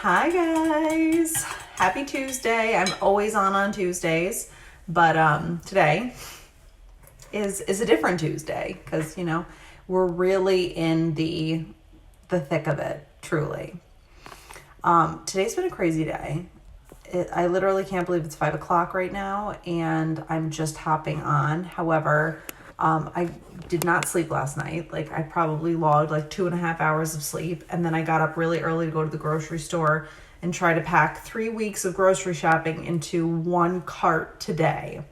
Hi guys, happy Tuesday. I'm always on Tuesdays, but today is a different Tuesday because we're really in the thick of it, truly. Today's been a crazy day. I literally can't believe it's 5 o'clock right now and I'm just hopping on. However, I did not sleep last night. Like I probably logged like 2.5 hours of sleep. And then I got up really early to go to the grocery store and try to pack 3 weeks of grocery shopping into one cart today.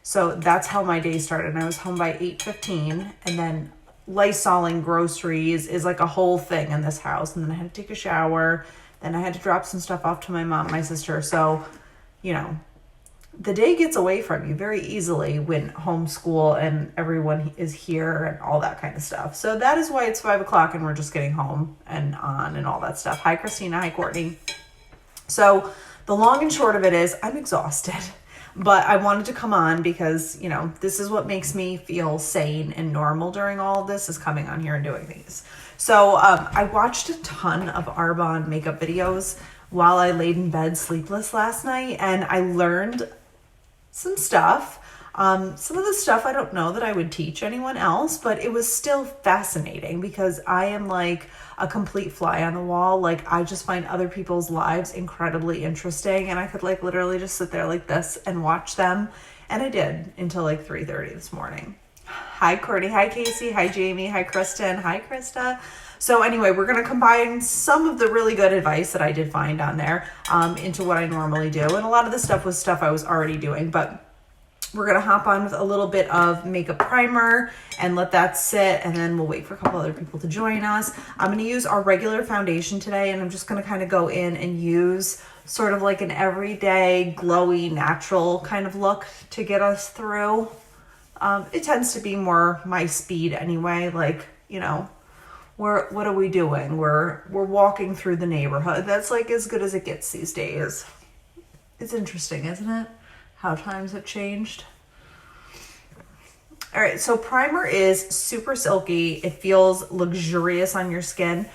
So that's how my day started. And I was home by 8:15, and then Lysoling groceries is like a whole thing in this house. And then I had to take a shower. Then I had to drop some stuff off to my mom, my sister. So, the day gets away from you very easily when homeschool and everyone is here and all that kind of stuff. So that is why it's 5 o'clock and we're just getting home and on and all that stuff. Hi, Christina. Hi, Courtney. So the long and short of it is I'm exhausted, but I wanted to come on because, this is what makes me feel sane and normal during all of this, is coming on here and doing these. So I watched a ton of Arbonne makeup videos while I laid in bed sleepless last night, and I learned some stuff. Some of the stuff I don't know that I would teach anyone else, but it was still fascinating because I am like a complete fly on the wall. Like I just find other people's lives incredibly interesting, and I could like literally just sit there like this and watch them. And I did until like 3:30 this morning. Hi, Courtney. Hi, Casey. Hi, Jamie. Hi, Kristen. Hi, Krista. So anyway, we're going to combine some of the really good advice that I did find on there into what I normally do. And a lot of the stuff was stuff I was already doing, but we're going to hop on with a little bit of makeup primer and let that sit. And then we'll wait for a couple other people to join us. I'm going to use our regular foundation today. And I'm just going to kind of go in and use sort of like an everyday glowy natural kind of look to get us through. It tends to be more my speed anyway. Like, what are we doing? We're walking through the neighborhood. That's like as good as it gets these days. It's interesting, isn't it? How times have changed. All right, so primer is super silky. It feels luxurious on your skin.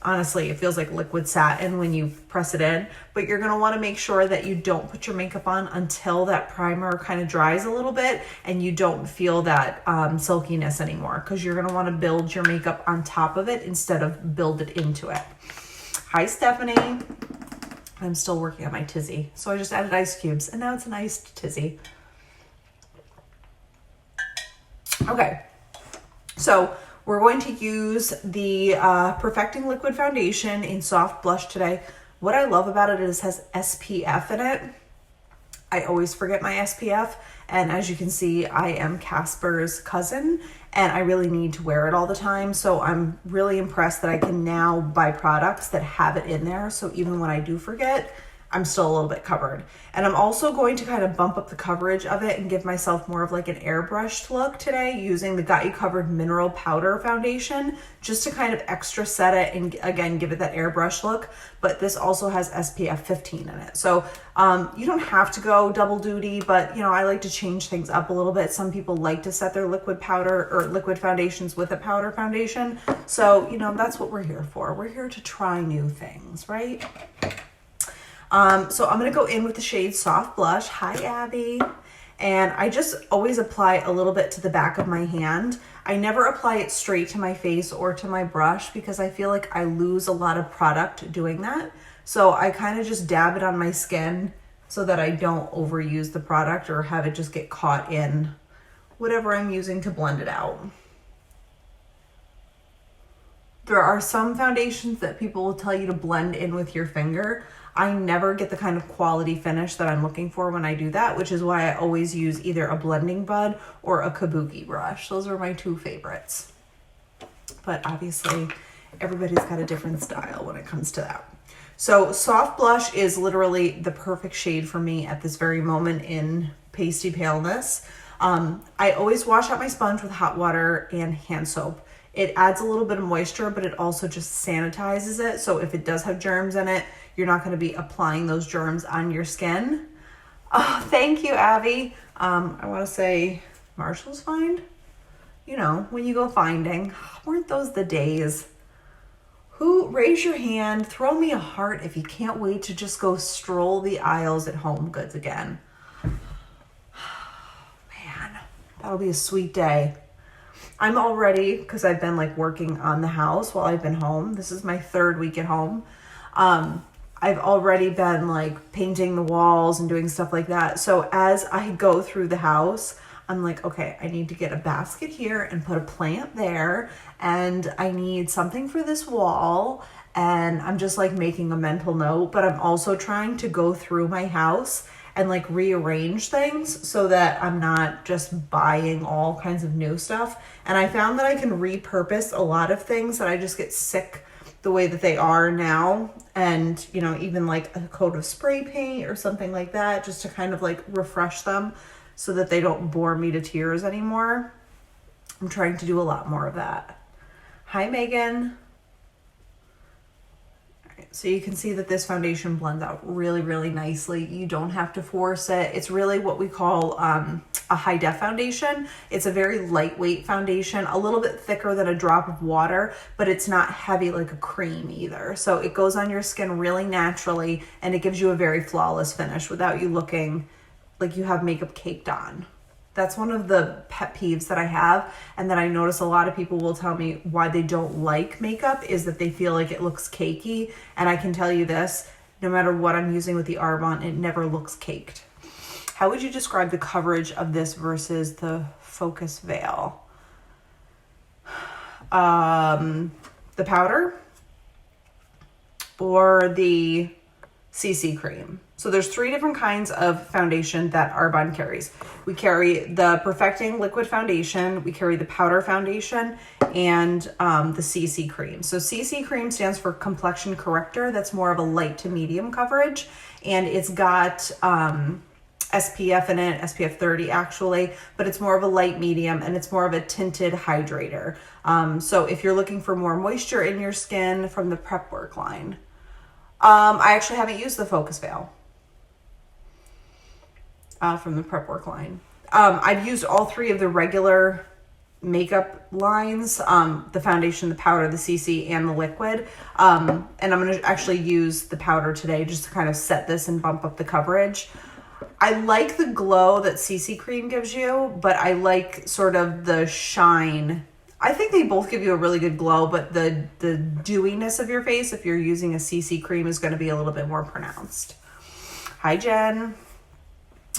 Honestly, it feels like liquid satin when you press it in, but you're gonna wanna make sure that you don't put your makeup on until that primer kind of dries a little bit and you don't feel that silkiness anymore, because you're gonna wanna build your makeup on top of it instead of build it into it. Hi, Stephanie. I'm still working on my tizzy. So I just added ice cubes and now it's an iced tizzy. Okay, so we're going to use the Perfecting Liquid Foundation in Soft Blush today. What I love about it is it has SPF in it. I always forget my SPF. And as you can see, I am Casper's cousin and I really need to wear it all the time. So I'm really impressed that I can now buy products that have it in there. So even when I do forget, I'm still a little bit covered. And I'm also going to kind of bump up the coverage of it and give myself more of like an airbrushed look today using the Got You Covered Mineral Powder Foundation, just to kind of extra set it and again, give it that airbrush look. But this also has SPF 15 in it. So you don't have to go double duty, but I like to change things up a little bit. Some people like to set their liquid powder or liquid foundations with a powder foundation. So, that's what we're here for. We're here to try new things, right? So I'm going to go in with the shade Soft Blush. Hi, Abby. And I just always apply a little bit to the back of my hand. I never apply it straight to my face or to my brush because I feel like I lose a lot of product doing that. So I kind of just dab it on my skin so that I don't overuse the product or have it just get caught in whatever I'm using to blend it out. There are some foundations that people will tell you to blend in with your finger. I never get the kind of quality finish that I'm looking for when I do that, which is why I always use either a blending bud or a kabuki brush. Those are my two favorites. But obviously, everybody's got a different style when it comes to that. So Soft Blush is literally the perfect shade for me at this very moment in pasty paleness. I always wash out my sponge with hot water and hand soap. It adds a little bit of moisture, but it also just sanitizes it. So if it does have germs in it, you're not going to be applying those germs on your skin. Oh, thank you, Abby. I want to say Marshall's Find. When you go finding, weren't those the days? Raise your hand, throw me a heart if you can't wait to just go stroll the aisles at Home Goods again. Man, that'll be a sweet day. I'm already, because I've been like working on the house while I've been home. This is my 3rd week at home. I've already been like painting the walls and doing stuff like that. So as I go through the house, I'm like, okay, I need to get a basket here and put a plant there. And I need something for this wall. And I'm just like making a mental note, but I'm also trying to go through my house and like rearrange things so that I'm not just buying all kinds of new stuff. And I found that I can repurpose a lot of things that I just get sick the way that they are now. And, you know, even like a coat of spray paint or something like that, just to kind of like refresh them so that they don't bore me to tears anymore. I'm trying to do a lot more of that. Hi, Megan. So you can see that this foundation blends out really, really nicely. You don't have to force it. It's really what we call a high def foundation. It's a very lightweight foundation, a little bit thicker than a drop of water, but it's not heavy like a cream either. So it goes on your skin really naturally, and it gives you a very flawless finish without you looking like you have makeup caked on. That's one of the pet peeves that I have, and that I notice a lot of people will tell me why they don't like makeup is that they feel like it looks cakey. And I can tell you this, no matter what I'm using with the Arbonne, it never looks caked. How would you describe the coverage of this versus the Focus Veil? The powder or the CC cream? So there's 3 different kinds of foundation that Arbonne carries. We carry the Perfecting Liquid Foundation, we carry the Powder Foundation, and the CC Cream. So CC Cream stands for Complexion Corrector. That's more of a light to medium coverage. And it's got SPF in it, SPF 30 actually, but it's more of a light medium, and it's more of a tinted hydrator. So if you're looking for more moisture in your skin, from the Prep Work line. I actually haven't used the Focus Veil from the Prep Work line. I've used all 3 of the regular makeup lines, the foundation, the powder, the CC, and the liquid. And I'm going to actually use the powder today just to kind of set this and bump up the coverage. I like the glow that CC cream gives you, but I like sort of the shine. I think they both give you a really good glow, but the dewiness of your face, if you're using a CC cream, is going to be a little bit more pronounced. Hi, Jen.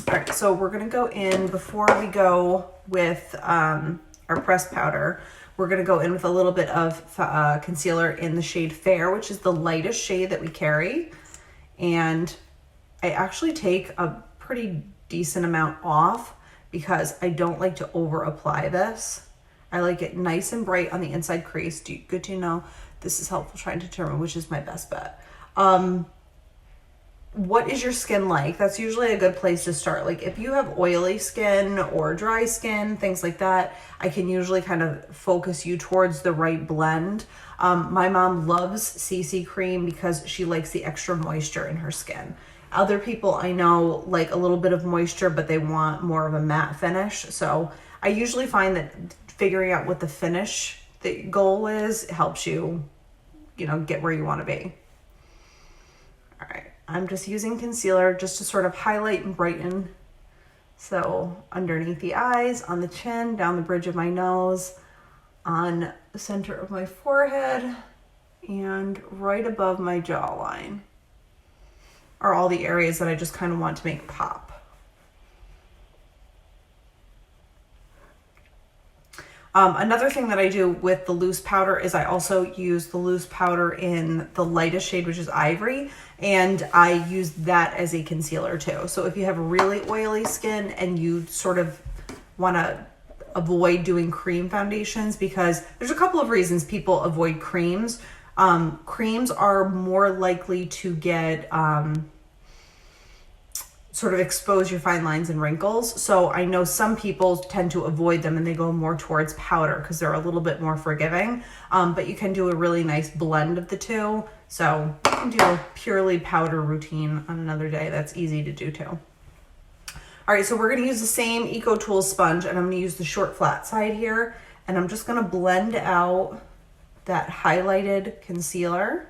All right, so we're going to go in, before we go with our pressed powder, we're going to go in with a little bit of concealer in the shade Fair, which is the lightest shade that we carry. And I actually take a pretty decent amount off because I don't like to over apply this. I like it nice and bright on the inside crease. Good to know. This is helpful trying to determine which is my best bet. What is your skin like? That's usually a good place to start. Like if you have oily skin or dry skin, things like that, I can usually kind of focus you towards the right blend. My mom loves CC cream because she likes the extra moisture in her skin. Other people I know like a little bit of moisture, but they want more of a matte finish. So I usually find that figuring out what the finish, the goal is, helps you, get where you want to be. All right. I'm just using concealer just to sort of highlight and brighten. So underneath the eyes, on the chin, down the bridge of my nose, on the center of my forehead, and right above my jawline are all the areas that I just kind of want to make pop. Another thing that I do with the loose powder is I also use the loose powder in the lightest shade, which is Ivory, and I use that as a concealer too. So if you have really oily skin and you sort of want to avoid doing cream foundations, because there's a couple of reasons people avoid creams. Creams are more likely to get sort of expose your fine lines and wrinkles. So I know some people tend to avoid them and they go more towards powder because they're a little bit more forgiving. But you can do a really nice blend of the two. So you can do a purely powder routine on another day. That's easy to do too. All right, so we're gonna use the same Eco Tools sponge, and I'm gonna use the short flat side here, and I'm just gonna blend out that highlighted concealer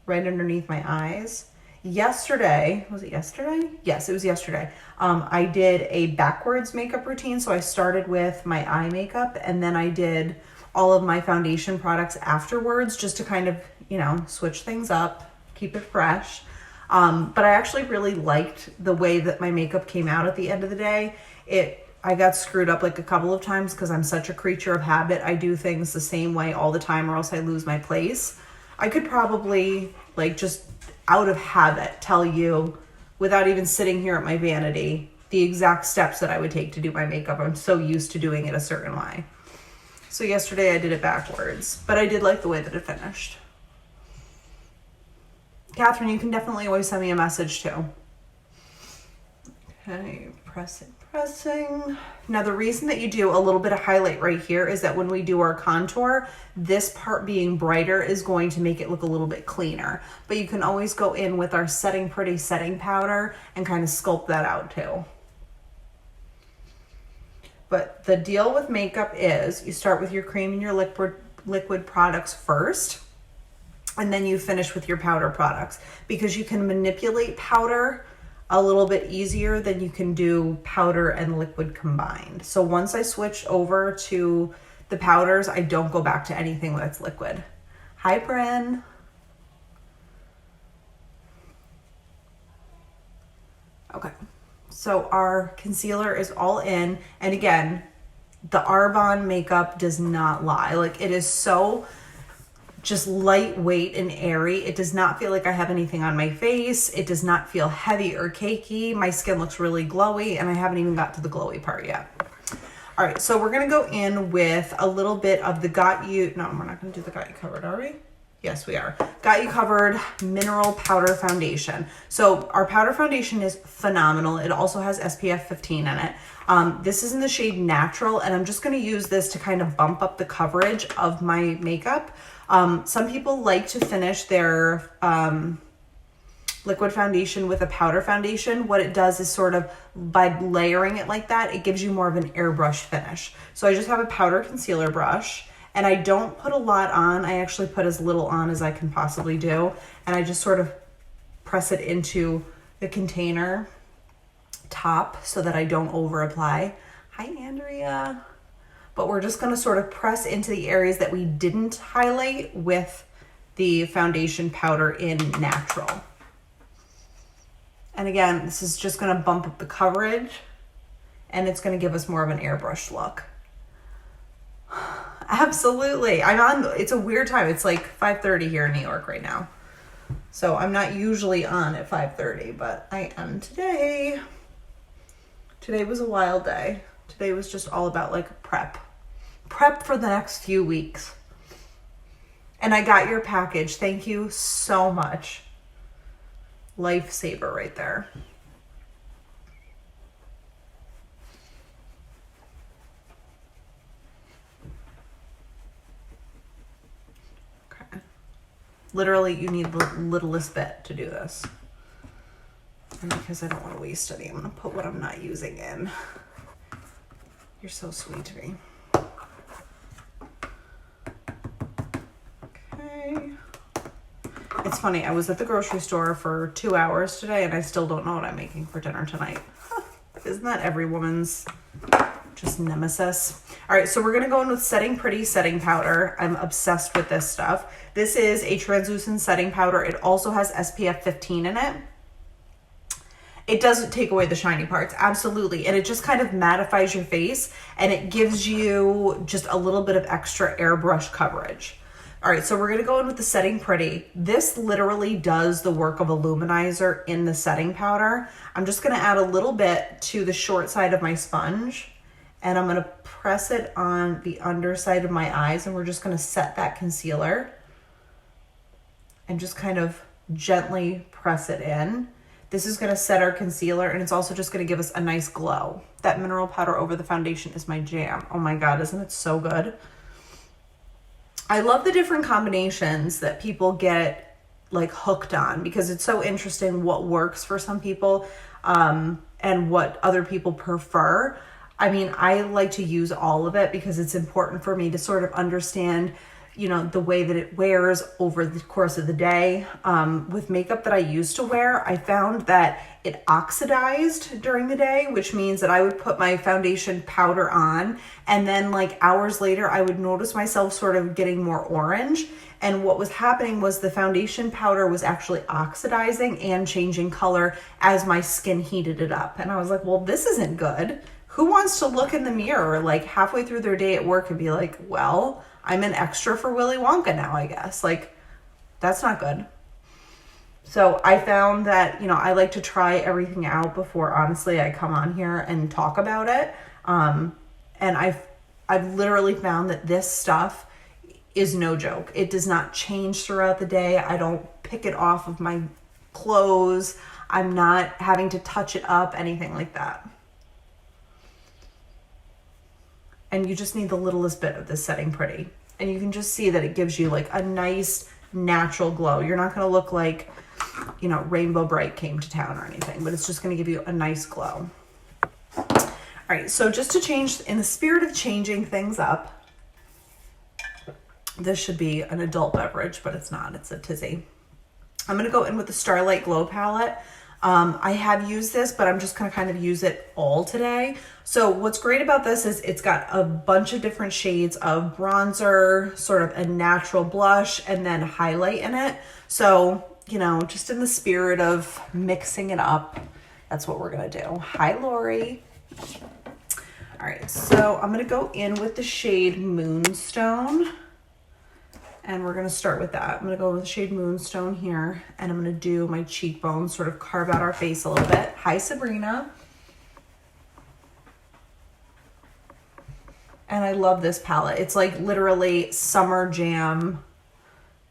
right underneath my eyes. Yesterday, was it yesterday? Yes, it was yesterday. I did a backwards makeup routine. So I started with my eye makeup and then I did all of my foundation products afterwards, just to kind of, you know, switch things up, keep it fresh. But I actually really liked the way that my makeup came out at the end of the day. I got screwed up like a couple of times because I'm such a creature of habit. I do things the same way all the time or else I lose my place. I could probably, like, just out of habit tell you, without even sitting here at my vanity, the exact steps that I would take to do my makeup. I'm so used to doing it a certain way. So yesterday I did it backwards, but I did like the way that it finished. Catherine, you can definitely always send me a message too. Okay, pressing. Now the reason that you do a little bit of highlight right here is that when we do our contour, this part being brighter is going to make it look a little bit cleaner. But you can always go in with our Setting Pretty setting powder and kind of sculpt that out too. But the deal with makeup is you start with your cream and your liquid products first, and then you finish with your powder products, because you can manipulate powder a little bit easier than you can do powder and liquid combined. So once I switch over to the powders, I don't go back to anything that's liquid. Hi, Bryn. Okay, so our concealer is all in. And again, the Arbonne makeup does not lie. Like, it is so just lightweight and airy. It does not feel like I have anything on my face. It does not feel heavy or cakey. My skin looks really glowy, and I haven't even got to the glowy part yet. All right, so we're gonna go in with a little bit of the Got You, no, we're not gonna do the Got You Covered, are we? Yes, we are. Got You Covered Mineral Powder Foundation. So our powder foundation is phenomenal. It also has SPF 15 in it. This is in the shade Natural, and I'm just gonna use this to kind of bump up the coverage of my makeup. Some people like to finish their liquid foundation with a powder foundation. What it does is sort of, by layering it like that, it gives you more of an airbrush finish. So I just have a powder concealer brush, and I don't put a lot on. I actually put as little on as I can possibly do, and I just sort of press it into the container top so that I don't over apply. Hi, Andrea. But we're just gonna sort of press into the areas that we didn't highlight with the foundation powder in Natural. And again, this is just gonna bump up the coverage, and it's gonna give us more of an airbrush look. Absolutely. It's a weird time. It's like 5:30 here in New York right now. So I'm not usually on at 5:30, but I am today. Today was a wild day. Today was just all about like prep for the next few weeks. And I got your package. Thank you so much. Lifesaver right there. Okay. Literally, you need the littlest bit to do this. And because I don't want to waste any, I'm going to put what I'm not using in. You're so sweet to me. Okay. It's funny, I was at the grocery store for 2 hours today, and I still don't know what I'm making for dinner tonight. Isn't that every woman's just nemesis? All right, so we're gonna go in with Setting Pretty setting powder. I'm obsessed with this stuff. This is a translucent setting powder. It also has SPF 15 in it. It doesn't take away the shiny parts, absolutely. And it just kind of mattifies your face, and it gives you just a little bit of extra airbrush coverage. All right, so we're gonna go in with the Setting Pretty. This literally does the work of a luminizer in the setting powder. I'm just gonna add a little bit to the short side of my sponge, and I'm gonna press it on the underside of my eyes, and we're just gonna set that concealer and just kind of gently press it in. This is gonna set our concealer, and it's also just gonna give us a nice glow. That mineral powder over the foundation is my jam. Oh my God, isn't it so good? I love the different combinations that people get like hooked on, because it's so interesting what works for some people and what other people prefer. I mean, I like to use all of it because it's important for me to sort of understand, you know, the way that it wears over the course of the day. With makeup that I used to wear, I found that it oxidized during the day, which means that I would put my foundation powder on, and then like hours later, I would notice myself sort of getting more orange. And what was happening was the foundation powder was actually oxidizing and changing color as my skin heated it up. And I was like, well, this isn't good. Who wants to look in the mirror like halfway through their day at work and be like, well, I'm an extra for Willy Wonka now, I guess. Like, that's not good. So I found that, you know, I like to try everything out before, honestly, I come on here and talk about it. And I've literally found that this stuff is no joke. It does not change throughout the day. I don't pick it off of my clothes. I'm not having to touch it up, anything like that. And you just need the littlest bit of this setting pretty. And you can just see that it gives you like a nice natural glow. You're not going to look like, you know, Rainbow Bright came to town or anything, but it's just going to give you a nice glow. All right, so just to change, in the spirit of changing things up, this should be an adult beverage, but it's not. It's a tizzy. I'm going to go in with the Starlight Glow Palette. I have used this, but I'm just going to kind of use it all today. So what's great about this is it's got a bunch of different shades of bronzer, sort of a natural blush, and then highlight in it. So, you know, just in the spirit of mixing it up, that's what we're going to do. Hi, Lori. All right, so I'm going to go in with the shade Moonstone. And we're going to start with that. I'm going to go with the shade Moonstone here. And I'm going to do my cheekbones, sort of carve out our face a little bit. Hi, Sabrina. And I love this palette. It's like literally Summer Jam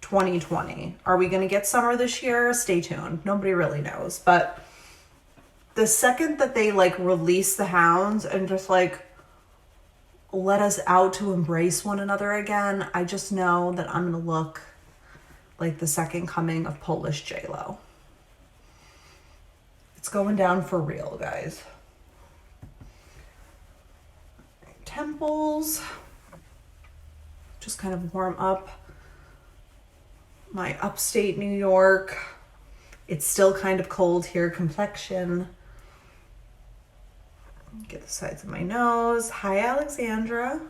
2020. Are we going to get summer this year? Stay tuned. Nobody really knows. But the second that they like release the hounds and just like let us out to embrace one another again, I just know that I'm going to look like the second coming of Polish J-Lo. It's going down for real, guys. Temples. Just kind of warm up my upstate New York. It's still kind of cold here. Complexion. Get the sides of my nose. Hi, Alexandra.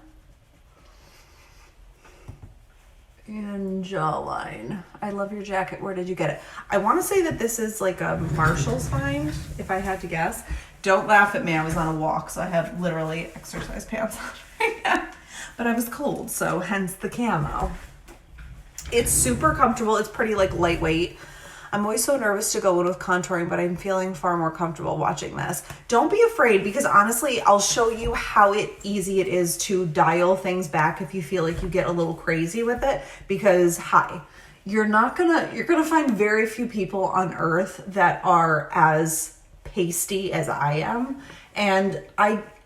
And jawline. I love your jacket. Where did you get it? I want to say that this is like a Marshall's find, if I had to guess. Don't laugh at me. I was on a walk, so I have literally exercise pants on right now. But I was cold, so hence the camo. It's super comfortable. It's pretty like lightweight. I'm always so nervous to go in with contouring, but I'm feeling far more comfortable watching this. Don't be afraid, because honestly, I'll show you how easy it is to dial things back if you feel like you get a little crazy with it. Because you're gonna find very few people on earth that are as pasty as I am. And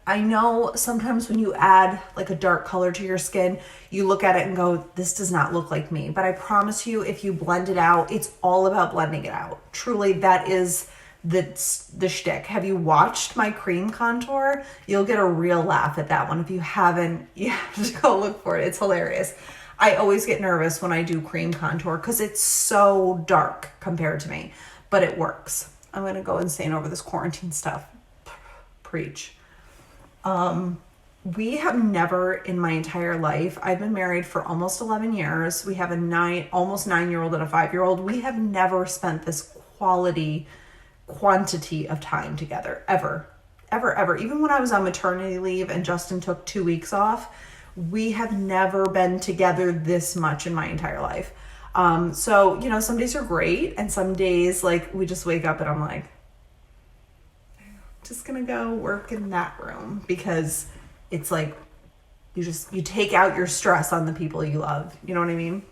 I know sometimes when you add like a dark color to your skin, you look at it and go, this does not look like me. But I promise you, if you blend it out, it's all about blending it out. Truly, that is the shtick. Have you watched my cream contour? You'll get a real laugh at that one. If you haven't, you have to go look for it. It's hilarious. I always get nervous when I do cream contour because it's so dark compared to me, but it works. I'm going to go insane over this quarantine stuff. Preach. We have never in my entire life, I've been married for almost 11 years. We have almost 9-year-old and a 5-year-old. We have never spent this quantity of time together, ever. Even when I was on maternity leave and Justin took 2 weeks off, we have never been together this much in my entire life. So, you know, some days are great and some days like we just wake up and I'm like, just gonna go work in that room, because it's like you take out your stress on the people you love. You know what I mean?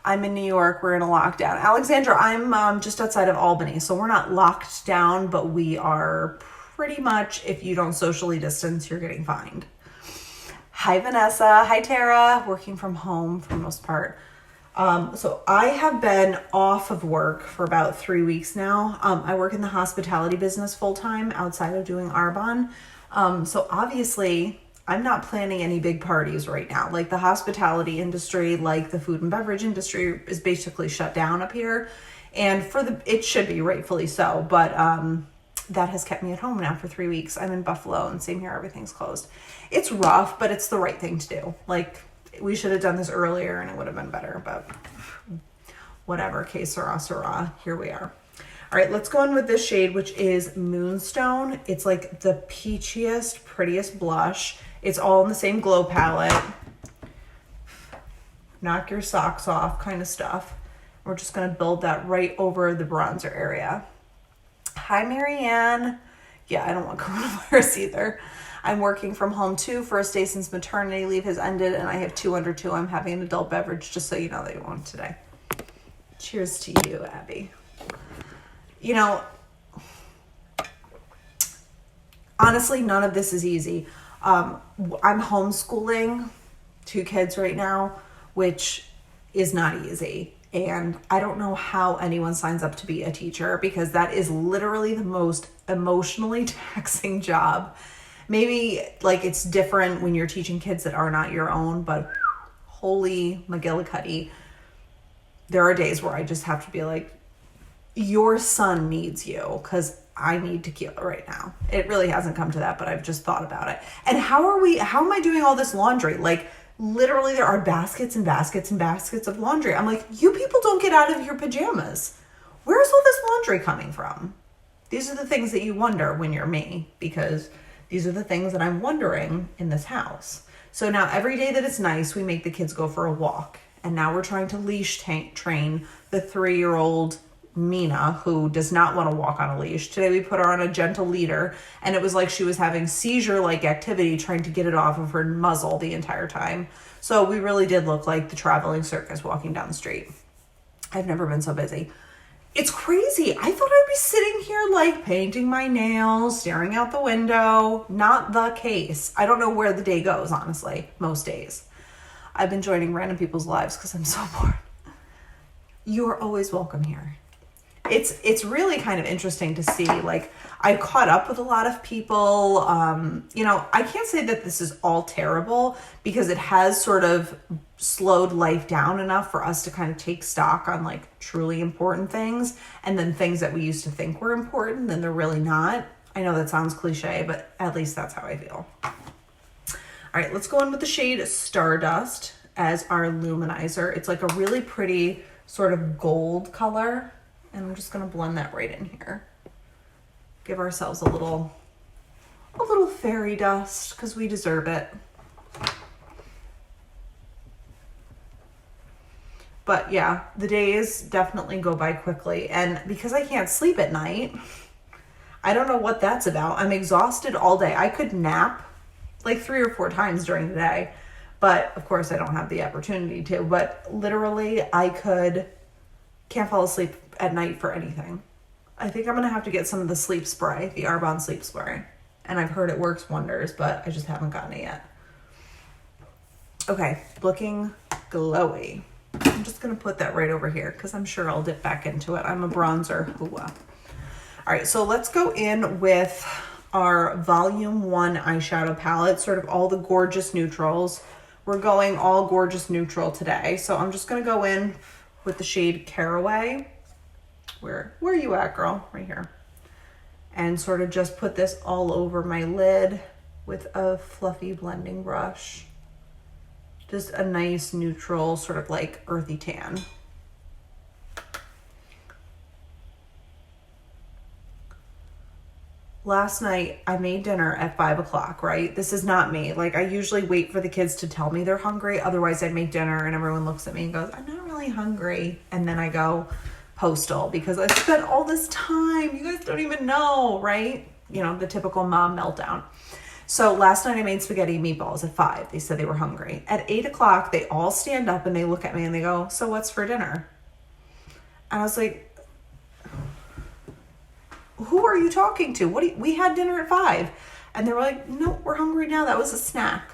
I'm in New York. We're in a lockdown. Alexandra, I'm just outside of Albany, so we're not locked down, but we are pretty much, if you don't socially distance, you're getting fined. Hi, Vanessa. Hi, Tara. Working from home for the most part. So I have been off of work for about 3 weeks now. I work in the hospitality business full time outside of doing Arbonne. So obviously I'm not planning any big parties right now. Like the hospitality industry, like the food and beverage industry is basically shut down up here. And it should be, rightfully so. But that has kept me at home now for 3 weeks. I'm in Buffalo and same here, everything's closed. It's rough, but it's the right thing to do. Like we should have done this earlier and it would have been better, but whatever, que sera, sera, here we are. All right, let's go in with this shade, which is Moonstone. It's like the peachiest, prettiest blush. It's all in the same Glow palette. Knock your socks off kind of stuff. We're just gonna build that right over the bronzer area. Hi, Marianne. Yeah, I don't want coronavirus either. I'm working from home too. First day since maternity leave has ended and I have 2 under 2. I'm having an adult beverage just so you know that you won't today. Cheers to you, Abby. You know, honestly, none of this is easy. I'm homeschooling 2 kids right now, which is not easy. And I don't know how anyone signs up to be a teacher because that is literally the most emotionally taxing job. Maybe like it's different when you're teaching kids that are not your own, but holy McGillicuddy, there are days where I just have to be like, your son needs you because I need tequila right now. It really hasn't come to that, but I've just thought about it. And how am I doing all this laundry? Like literally there are baskets and baskets and baskets of laundry. I'm like, you people don't get out of your pajamas. Where's all this laundry coming from? These are the things that you wonder when you're me, because these are the things that I'm wondering in this house. So now every day that it's nice, we make the kids go for a walk. And now we're trying to leash train the 3-year-old Mina, who does not want to walk on a leash. Today we put her on a gentle leader and it was like she was having seizure-like activity trying to get it off of her muzzle the entire time. So we really did look like the traveling circus walking down the street. I've never been so busy. It's crazy. I thought I'd be sitting here like painting my nails, staring out the window. Not the case. I don't know where the day goes, honestly, most days. I've been joining random people's lives because I'm so bored. You are always welcome here. It's really kind of interesting to see, like, I caught up with a lot of people. You know, I can't say that this is all terrible because it has sort of slowed life down enough for us to kind of take stock on like truly important things, and then things that we used to think were important, then they're really not. I know that sounds cliche, but at least that's how I feel. All right, let's go in with the shade Stardust as our luminizer. It's like a really pretty sort of gold color. And I'm just going to blend that right in here. Give ourselves a little fairy dust because we deserve it. But yeah, the days definitely go by quickly. And because I can't sleep at night, I don't know what that's about. I'm exhausted all day. I could nap like 3 or 4 times during the day. But of course I don't have the opportunity to. But literally can't fall asleep at night for anything. I think I'm gonna have to get some of the sleep spray, the Arbonne sleep spray. And I've heard it works wonders, but I just haven't gotten it yet. Okay, looking glowy. I'm just gonna put that right over here because I'm sure I'll dip back into it. I'm a bronzer hooah. All right, so let's go in with our Volume 1 eyeshadow palette, sort of all the gorgeous neutrals. We're going all gorgeous neutral today. So I'm just gonna go in with the shade Caraway. Where are you at, girl? Right here. And sort of just put this all over my lid with a fluffy blending brush. Just a nice neutral, sort of like earthy tan. Last night I made dinner at 5 o'clock, right? This is not me. Like I usually wait for the kids to tell me they're hungry. Otherwise I make dinner and everyone looks at me and goes, I'm not really hungry. And then I go postal because I spent all this time. You guys don't even know, right? You know, the typical mom meltdown. So last night I made spaghetti and meatballs at 5. They said they were hungry. At 8 o'clock, they all stand up and they look at me and they go, so what's for dinner? And I was like, who are you talking to? We had dinner at 5. And they were like, no, we're hungry now. That was a snack.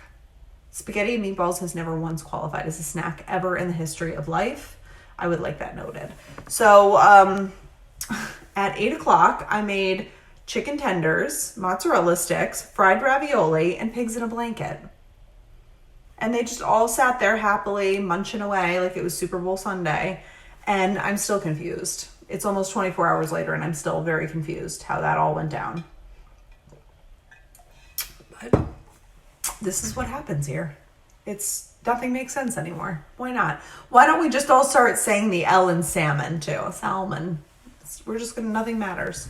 Spaghetti and meatballs has never once qualified as a snack ever in the history of life. I would like that noted. So at 8 o'clock, I made chicken tenders, mozzarella sticks, fried ravioli, and pigs in a blanket. And they just all sat there happily munching away like it was Super Bowl Sunday. And I'm still confused. It's almost 24 hours later and I'm still very confused how that all went down. But this is what happens here. Nothing makes sense anymore. Why not? Why don't we just all start saying the L in salmon too? Salmon. Nothing matters.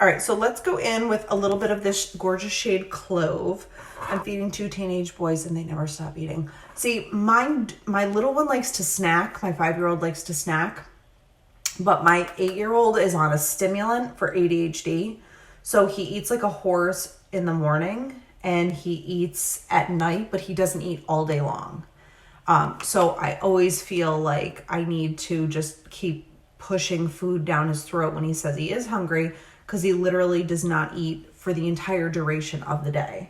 All right, so let's go in with a little bit of this gorgeous shade Clove. I'm feeding 2 teenage boys and they never stop eating. See, my little one likes to snack. My 5-year-old likes to snack. But my 8-year-old is on a stimulant for ADHD. So he eats like a horse in the morning and he eats at night, but he doesn't eat all day long. So I always feel like I need to just keep pushing food down his throat when he says he is hungry, because he literally does not eat for the entire duration of the day.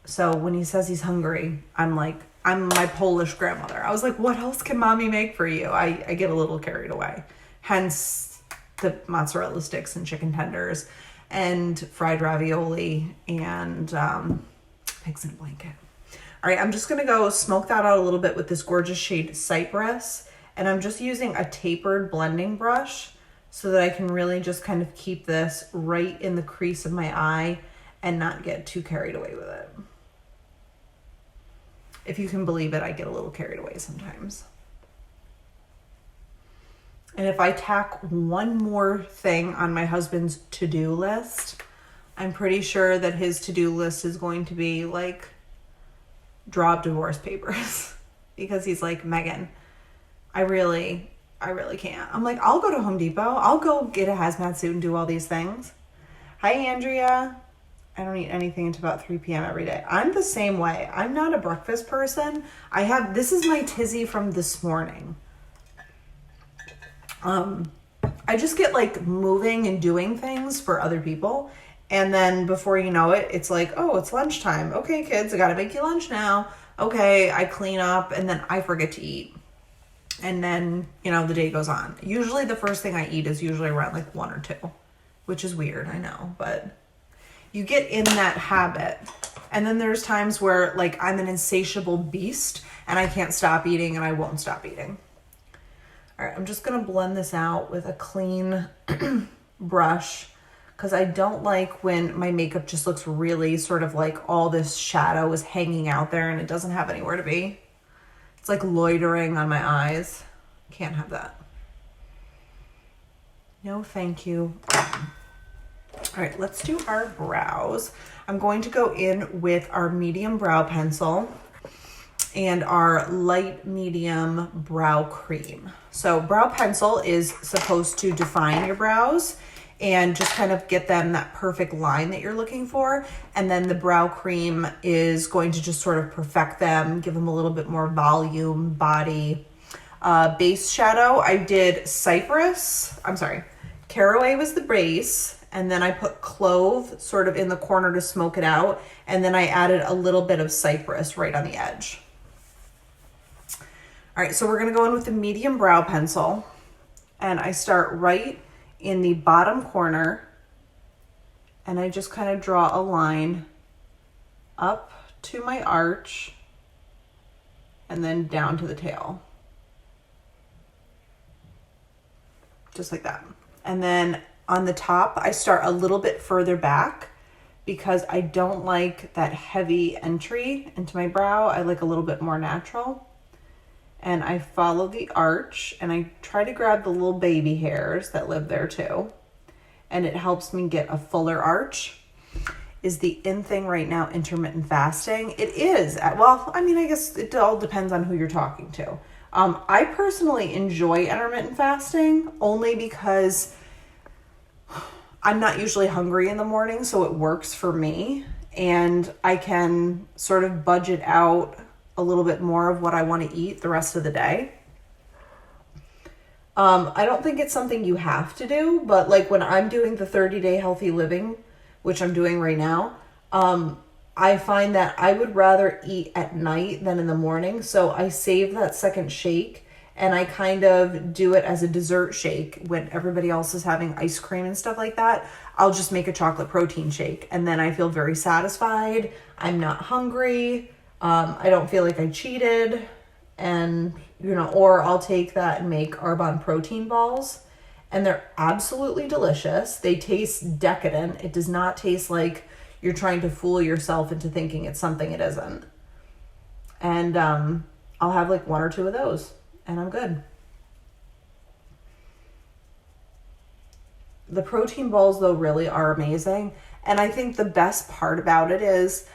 So when he says he's hungry, I'm like, I'm my Polish grandmother. I was like, what else can mommy make for you? I get a little carried away. Hence the mozzarella sticks and chicken tenders and fried ravioli and pigs in a blanket. All right, I'm just going to go smoke that out a little bit with this gorgeous shade Cypress. And I'm just using a tapered blending brush so that I can really just kind of keep this right in the crease of my eye and not get too carried away with it. If you can believe it, I get a little carried away sometimes. And if I tack one more thing on my husband's to-do list, I'm pretty sure that his to-do list is going to be like, draw up divorce papers. Because he's like, Megan, I really can't. I'm like, I'll go to Home Depot. I'll go get a hazmat suit and do all these things. Hi, Andrea. I don't eat anything until about 3 p.m. every day. I'm the same way. I'm not a breakfast person. This is my tizzy from this morning. I just get like moving and doing things for other people. And then before you know it, it's like, oh, it's lunchtime. Okay, kids, I gotta make you lunch now. Okay, I clean up and then I forget to eat. And then, the day goes on. Usually the first thing I eat is usually around like 1 or 2, which is weird, I know, but you get in that habit. And then there's times where like I'm an insatiable beast and I can't stop eating and I won't stop eating. All right, I'm just gonna blend this out with a clean brush because I don't like when my makeup just looks really sort of like all this shadow is hanging out there and it doesn't have anywhere to be. It's like loitering on my eyes. Can't have that. No, thank you. All right, let's do our brows. I'm going to go in with our medium brow pencil and our light medium brow cream. So brow pencil is supposed to define your brows and just kind of get them that perfect line that you're looking for. And then the brow cream is going to just sort of perfect them, give them a little bit more volume, body. Base shadow, I did Caraway was the base. And then I put Clove sort of in the corner to smoke it out. And then I added a little bit of Cypress right on the edge. All right, so we're gonna go in with the medium brow pencil. And I start right in the bottom corner. And I just kind of draw a line up to my arch and then down to the tail. Just like that. And then on the top, I start a little bit further back because I don't like that heavy entry into my brow. I like a little bit more natural. And I follow the arch and I try to grab the little baby hairs that live there too. And it helps me get a fuller arch. Is the in thing right now intermittent fasting? It is. Well, I mean, I guess it all depends on who you're talking to. I personally enjoy intermittent fasting only because I'm not usually hungry in the morning, so it works for me. And I can sort of budget out a little bit more of what I want to eat the rest of the day. I don't think it's something you have to do, but like when I'm doing the 30-day healthy living, which I'm doing right now, I find that I would rather eat at night than in the morning. So I save that second shake and I kind of do it as a dessert shake when everybody else is having ice cream and stuff like that. I'll just make a chocolate protein shake, and then I feel very satisfied. I'm not hungry. I don't feel like I cheated, and you know, or I'll take that and make Arbonne protein balls, and they're absolutely delicious. They taste decadent. It does not taste like you're trying to fool yourself into thinking it's something it isn't. And I'll have like 1 or 2 of those, and I'm good. The protein balls, though, really are amazing. And I think the best part about it is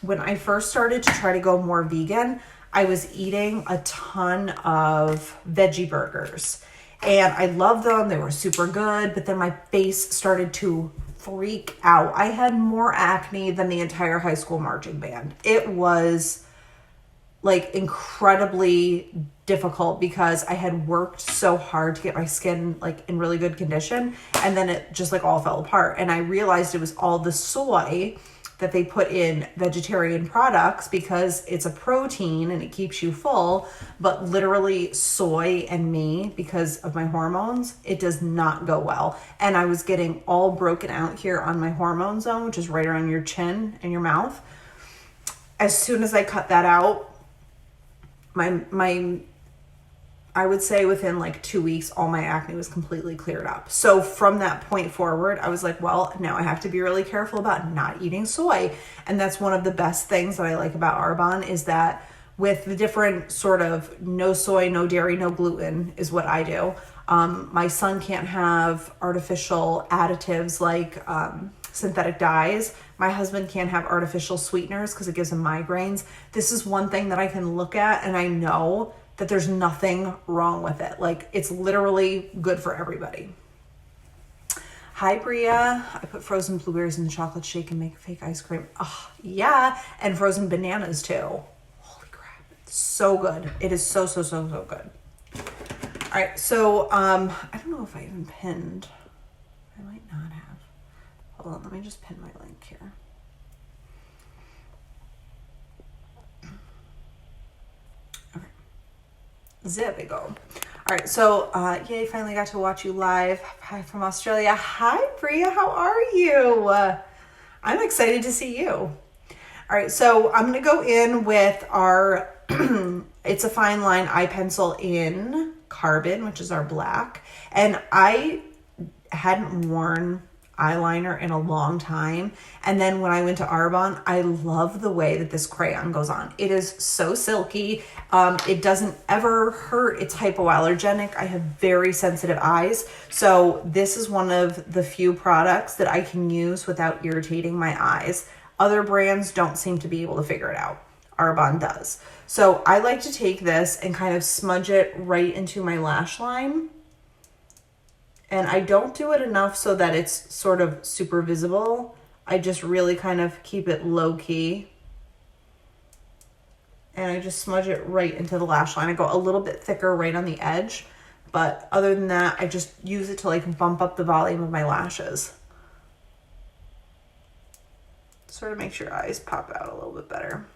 when I first started to try to go more vegan, I was eating a ton of veggie burgers. And I loved them. They were super good. But then my face started to freak out. I had more acne than the entire high school marching band. It was like incredibly difficult because I had worked so hard to get my skin like in really good condition, and then it just like all fell apart. And I realized it was all the soy that they put in vegetarian products because it's a protein and it keeps you full, but literally soy and me, because of my hormones, it does not go well. And I was getting all broken out here on my hormone zone, which is right around your chin and your mouth. As soon as I cut that out, I would say within like 2 weeks, all my acne was completely cleared up. So from that point forward, I was like, well, now I have to be really careful about not eating soy. And that's one of the best things that I like about Arbonne, is that with the different sort of no soy, no dairy, no gluten is what I do. My son can't have artificial additives like synthetic dyes. My husband can't have artificial sweeteners because it gives him migraines. This is one thing that I can look at and I know that there's nothing wrong with it. Like, it's literally good for everybody. Hi, Bria. I put frozen blueberries in the chocolate shake and make fake ice cream. Oh, yeah. And frozen bananas too. Holy crap. It's so good. It is so, so, so, so good. All right. So, I don't know if I even pinned. I might not have. Hold on. Let me just pin my link here. There we go. All right, so yay, finally got to watch you live. Hi from Australia. Hi, Bria, how are you? I'm excited to see you. All right, so I'm gonna go in with our It's a Fine Line eye pencil in Carbon, which is our black. And I hadn't worn eyeliner in a long time, and then when I went to Arbonne, I love the way that this crayon goes on. It is so silky. It doesn't ever hurt. It's hypoallergenic. I have very sensitive eyes, so this is one of the few products that I can use without irritating my eyes. Other brands don't seem to be able to figure it out. Arbonne does. So I like to take this and kind of smudge it right into my lash line. And I don't do it enough so that it's sort of super visible. I just really kind of keep it low key. And I just smudge it right into the lash line. I go a little bit thicker right on the edge. But other than that, I just use it to like bump up the volume of my lashes. Sort of makes your eyes pop out a little bit better.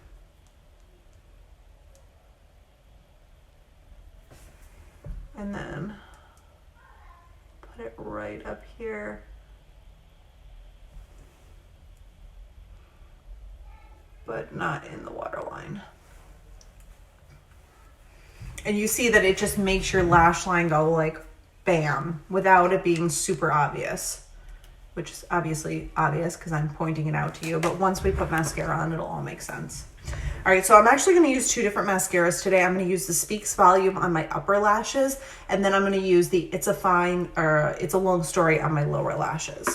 And then it right up here. But not in the waterline. And you see that it just makes your lash line go like bam without it being super obvious, which is obviously obvious because I'm pointing it out to you. But once we put mascara on, it'll all make sense. All right, so I'm actually going to use 2 different mascaras today. I'm going to use the Speaks Volume on my upper lashes, and then I'm going to use the It's a Long Story on my lower lashes.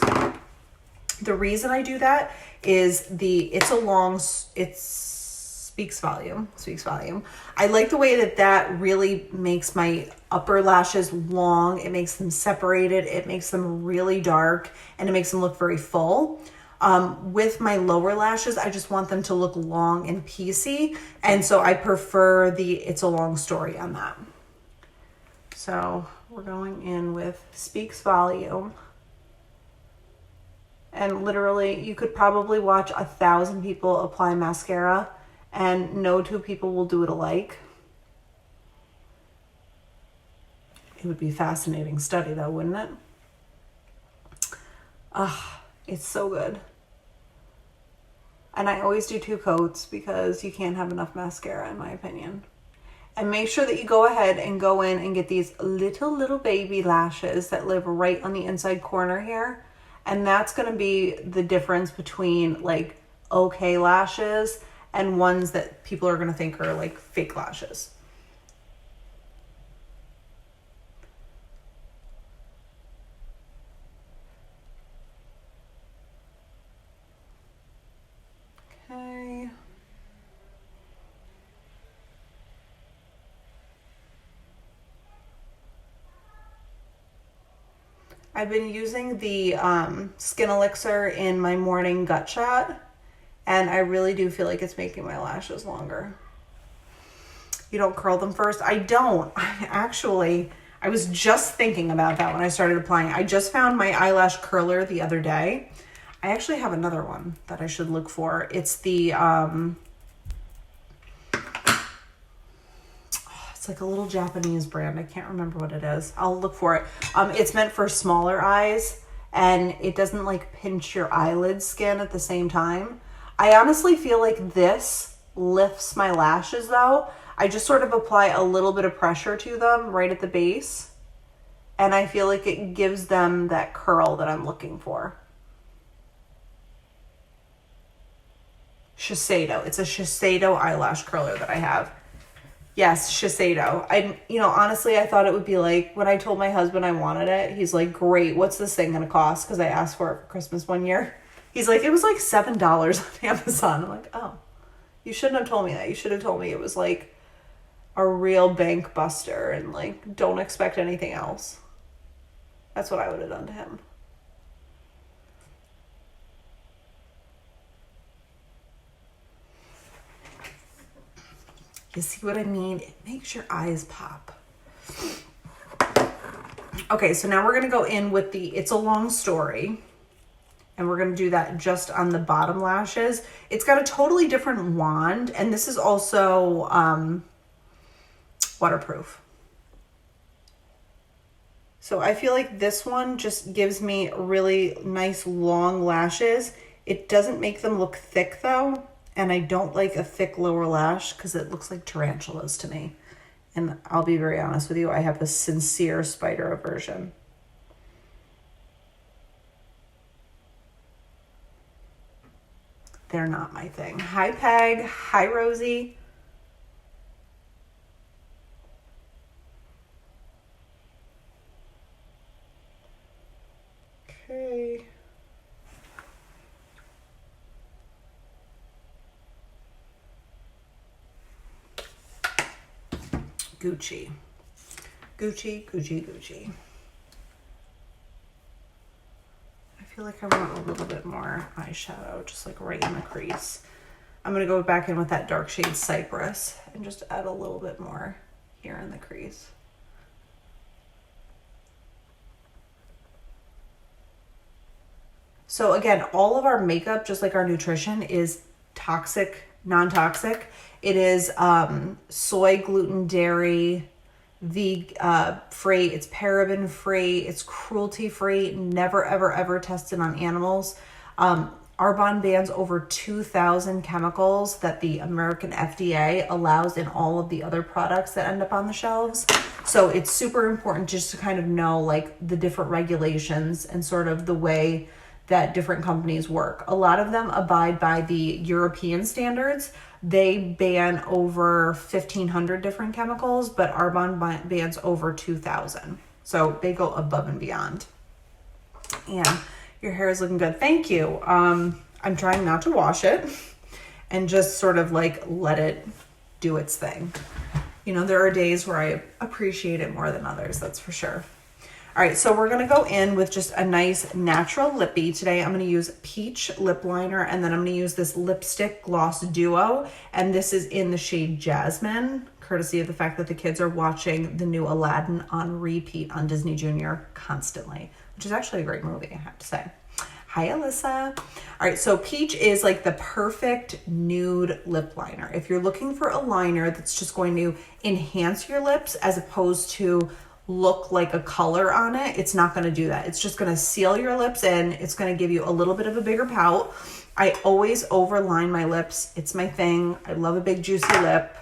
The reason I do that is the Speaks Volume. I like the way that really makes my upper lashes long. It makes them separated. It makes them really dark, and it makes them look very full. With my lower lashes, I just want them to look long and piecey. And so I prefer the It's a Long Story on that. So we're going in with Speaks Volume. And literally, you could probably watch 1,000 people apply mascara and no 2 people will do it alike. It would be a fascinating study though, wouldn't it? Ah, it's so good. And I always do 2 coats because you can't have enough mascara in my opinion. And make sure that you go ahead and go in and get these little baby lashes that live right on the inside corner here. And that's going to be the difference between like okay lashes and ones that people are going to think are like fake lashes. Okay. I've been using the Skin Elixir in my morning gut shot, and I really do feel like it's making my lashes longer. You don't curl them first? I don't. I was just thinking about that when I started applying. I just found my eyelash curler the other day. I actually have another one that I should look for. It's the, it's like a little Japanese brand. I can't remember what it is. I'll look for it. It's meant for smaller eyes, and it doesn't like pinch your eyelid skin at the same time. I honestly feel like this lifts my lashes though. I just sort of apply a little bit of pressure to them right at the base, and I feel like it gives them that curl that I'm looking for. Shiseido. It's a Shiseido eyelash curler that I have. Yes, Shiseido. Honestly, I thought it would be like, when I told my husband I wanted it, he's like, great, what's this thing gonna cost? Because I asked for it for Christmas one year. He's like, it was like $7 on Amazon. I'm like, oh, you shouldn't have told me that. You should have told me it was like a real bank buster and like, don't expect anything else. That's what I would have done to him. You see what I mean? It makes your eyes pop. Okay, so now we're gonna go in with the It's a Long Story. And we're gonna do that just on the bottom lashes. It's got a totally different wand, and this is also waterproof. So I feel like this one just gives me really nice long lashes. It doesn't make them look thick though. And I don't like a thick lower lash because it looks like tarantulas to me. And I'll be very honest with you, I have a sincere spider aversion. They're not my thing. Hi, Peg. Hi, Rosie. Okay. Gucci. Gucci, Gucci, Gucci. I feel like I want a little bit more eyeshadow, just like right in the crease. I'm going to go back in with that dark shade Cypress and just add a little bit more here in the crease. So again, all of our makeup, just like our nutrition, is toxic, non-toxic. It is soy, gluten, dairy, free, it's paraben free, it's cruelty free, never ever ever tested on animals. Arbonne bans over 2,000 chemicals that the American FDA allows in all of the other products that end up on the shelves. So it's super important just to kind of know like the different regulations and sort of the way that different companies work. A lot of them abide by the European standards. They ban over 1,500 different chemicals, but Arbonne bans over 2,000. So they go above and beyond. And your hair is looking good. Thank you. I'm trying not to wash it and just sort of like let it do its thing. You know, there are days where I appreciate it more than others, that's for sure. All right, so we're gonna go in with just a nice natural lippy. Today I'm gonna use Peach Lip Liner, and then I'm gonna use this Lipstick Gloss Duo, and this is in the shade Jasmine, courtesy of the fact that the kids are watching the new Aladdin on repeat on Disney Junior constantly, which is actually a great movie, I have to say. Hi, Alyssa. All right, so Peach is like the perfect nude lip liner. If you're looking for a liner that's just going to enhance your lips as opposed to look like a color on it, it's not going to do that. It's just going to seal your lips in. It's going to give you a little bit of a bigger pout. I always overline my lips. It's my thing. I love a big juicy lip.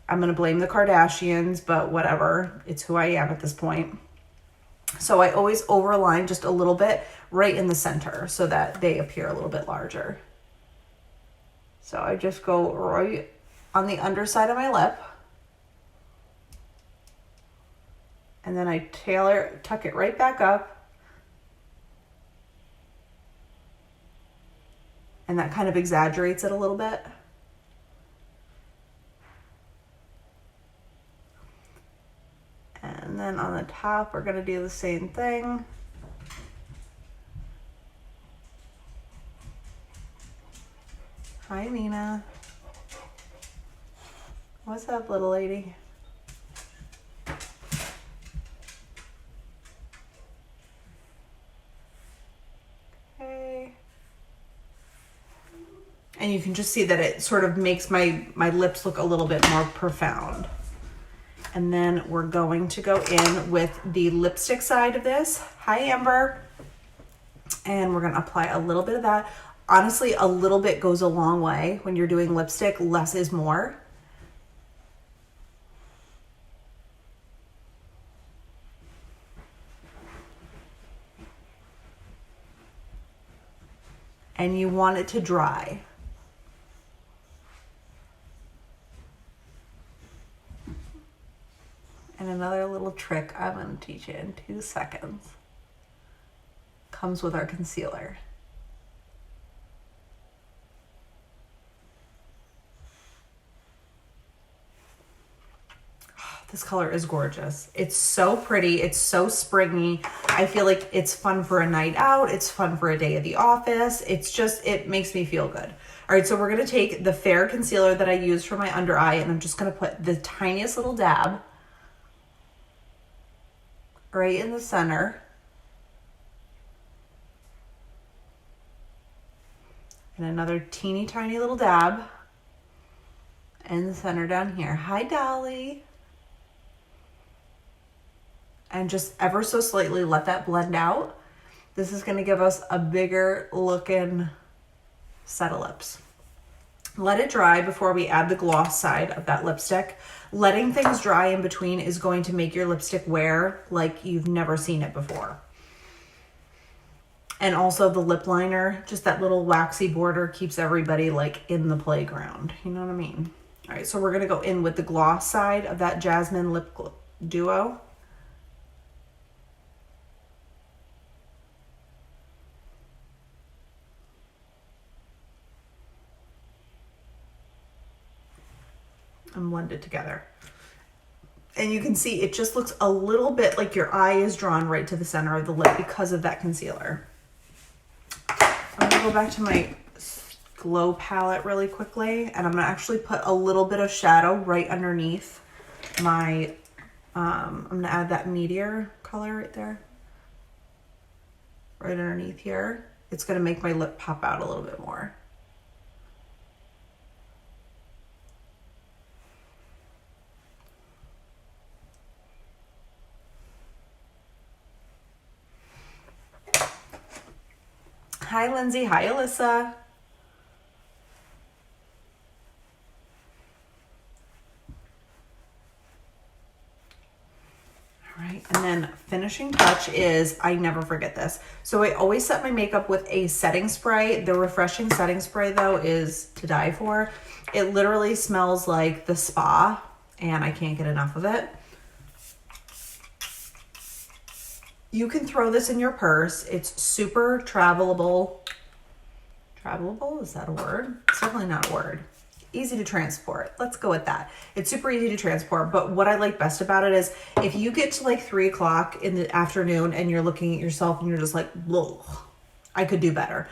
I'm going to blame the Kardashians, but whatever. It's who I am at this point. So I always overline just a little bit right in the center so that they appear a little bit larger. So I just go right on the underside of my lip. And then I tuck it right back up. And that kind of exaggerates it a little bit. And then on the top, we're gonna do the same thing. Hi, Nina. What's up, little lady? Okay. And you can just see that it sort of makes my lips look a little bit more profound. And then we're going to go in with the lipstick side of this. Hi, Amber. And we're gonna apply a little bit of that. Honestly, a little bit goes a long way when you're doing lipstick. Less is more. And you want it to dry. And another little trick I'm going to teach you in 2 seconds comes with our concealer. This color is gorgeous. It's so pretty. It's so springy. I feel like it's fun for a night out. It's fun for a day at the office. It's just, it makes me feel good. All right, so we're going to take the fair concealer that I used for my under eye, and I'm just going to put the tiniest little dab right in the center. And another teeny tiny little dab in the center down here. Hi, Dolly. And just ever so slightly let that blend out. This is going to give us a bigger looking set of lips. Let it dry before we add the gloss side of that lipstick. Letting things dry in between is going to make your lipstick wear like you've never seen it before. And also the lip liner, just that little waxy border keeps everybody like in the playground. You know what I mean? All right, so we're going to go in with the gloss side of that Jasmine lip duo. And blend it together. And you can see it just looks a little bit like your eye is drawn right to the center of the lip because of that concealer. I'm gonna go back to my Glow palette really quickly, and I'm gonna actually put a little bit of shadow right underneath my, I'm gonna add that meteor color right there. Right underneath here. It's gonna make my lip pop out a little bit more. Hi, Lindsay. Hi, Alyssa. All right, and then finishing touch is, I never forget this. So I always set my makeup with a setting spray. The refreshing setting spray, though, is to die for. It literally smells like the spa, and I can't get enough of it. You can throw this in your purse. It's super travelable. Travelable, is that a word? It's definitely not a word. Easy to transport. Let's go with that. It's super easy to transport, but what I like best about it is if you get to like 3 o'clock in the afternoon and you're looking at yourself and you're just like, whoa, I could do better.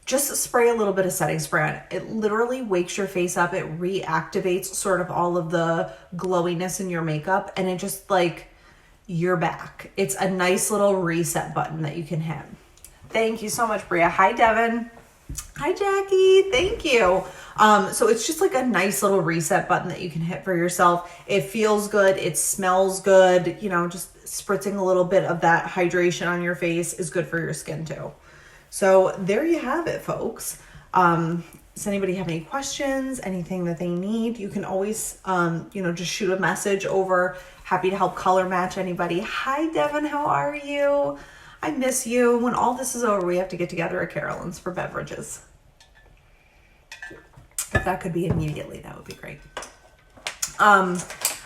Just spray a little bit of setting spray on it. It literally wakes your face up. It reactivates sort of all of the glowiness in your makeup, and it just like, you're back. It's a nice little reset button that you can hit. Thank you so much, Bria. Hi, Devin. Hi, Jackie. Thank you. So it's just like a nice little reset button that you can hit for yourself. It feels good. It smells good. You know, just spritzing a little bit of that hydration on your face is good for your skin too. So there you have it, folks. Does anybody have any questions, anything that they need? You can always, you know, just shoot a message over. Happy to help color match anybody. Hi, Devin. How are you? I miss you. When all this is over, we have to get together at Carolyn's for beverages. If that could be immediately, that would be great.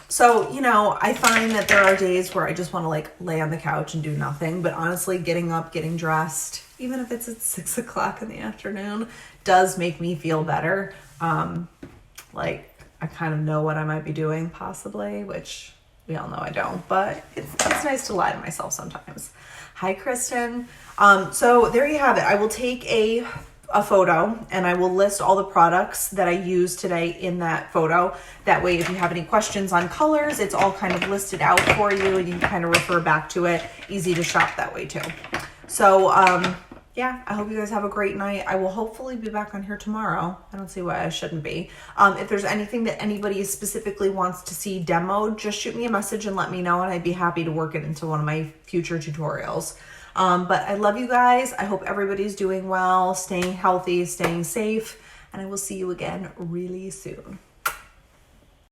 So, you know, I find that there are days where I just want to like lay on the couch and do nothing. But honestly, getting up, getting dressed, even if it's at 6 o'clock in the afternoon, does make me feel better. Like I kind of know what I might be doing possibly, which we all know I don't, but it's nice to lie to myself sometimes. Hi, Kristen. So there you have it. I will take a photo and I will list all the products that I used today in that photo. That way, if you have any questions on colors, it's all kind of listed out for you and you can kind of refer back to it. Easy to shop that way too. So, yeah, I hope you guys have a great night. I will hopefully be back on here tomorrow. I don't see why I shouldn't be. If there's anything that anybody specifically wants to see demoed, just shoot me a message and let me know, and I'd be happy to work it into one of my future tutorials. But I love you guys. I hope everybody's doing well, staying healthy, staying safe, and I will see you again really soon.